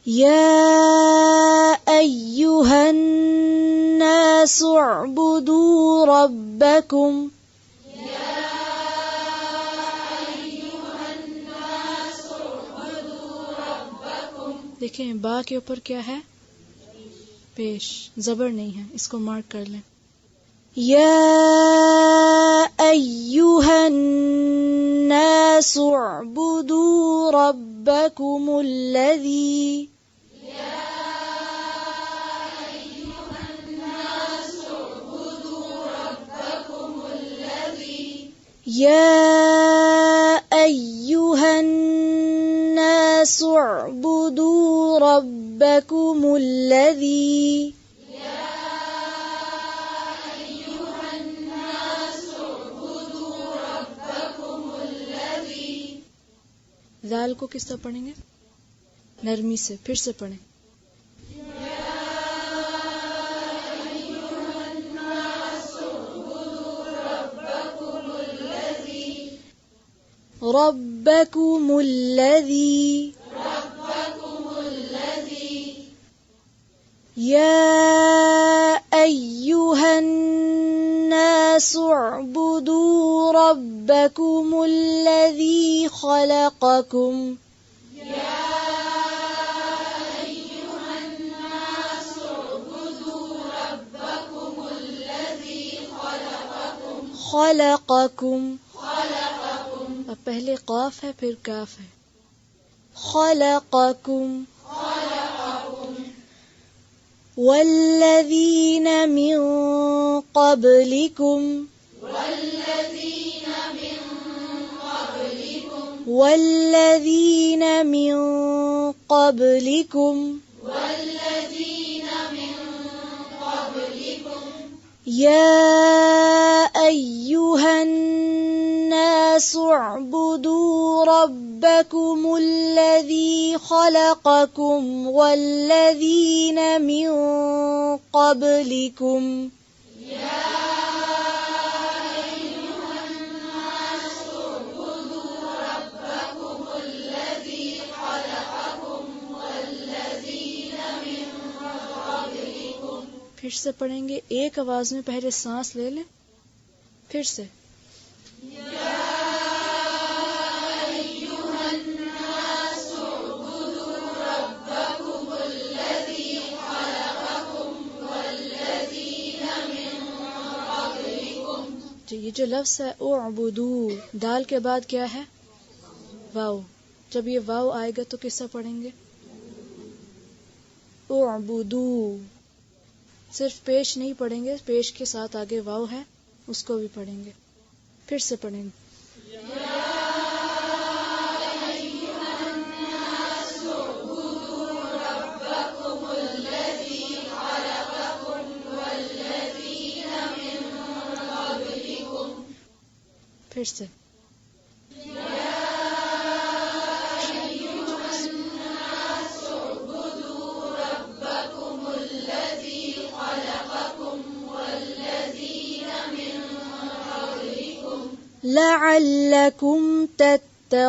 يا أيها الناس اعبدوا ربكم देखें बा के ऊपर क्या है पेश जबर नहीं है इसको मार्क कर लें या अय्युहन नास उअबुदू रब्बकुमुल्लज़ी يا أيها الناس اعبدوا ربكم الذي ज़ाल को किस तरह पढ़ेंगे नरमी से फिर से पढ़ें ربكم الذي يا أيها الناس اعبدوا ربكم الذي خلقكم خلقكم अब पहले काफ है फिर काफ है खलक़कुम वल्लज़ीन मिन क़ब्लिकुम वल्लज़ीन मिन क़ब्लिकुम या अय्युहन الناس اعبدوا ربكم الذي خلقكم والذين من قبلكم फिर से पढ़ेंगे एक आवाज में पहले सांस ले लें फिर से ये जो लफ्ज़ है उअबुदू दाल के बाद क्या है वाव जब ये वाव आएगा तो किससे पढ़ेंगे उअबुदू सिर्फ पेश नहीं पढ़ेंगे पेश के साथ आगे वाव है उसको भी पढ़ेंगे फिर से पढ़ेंगे फिर से लअल्लकुम तत्तकून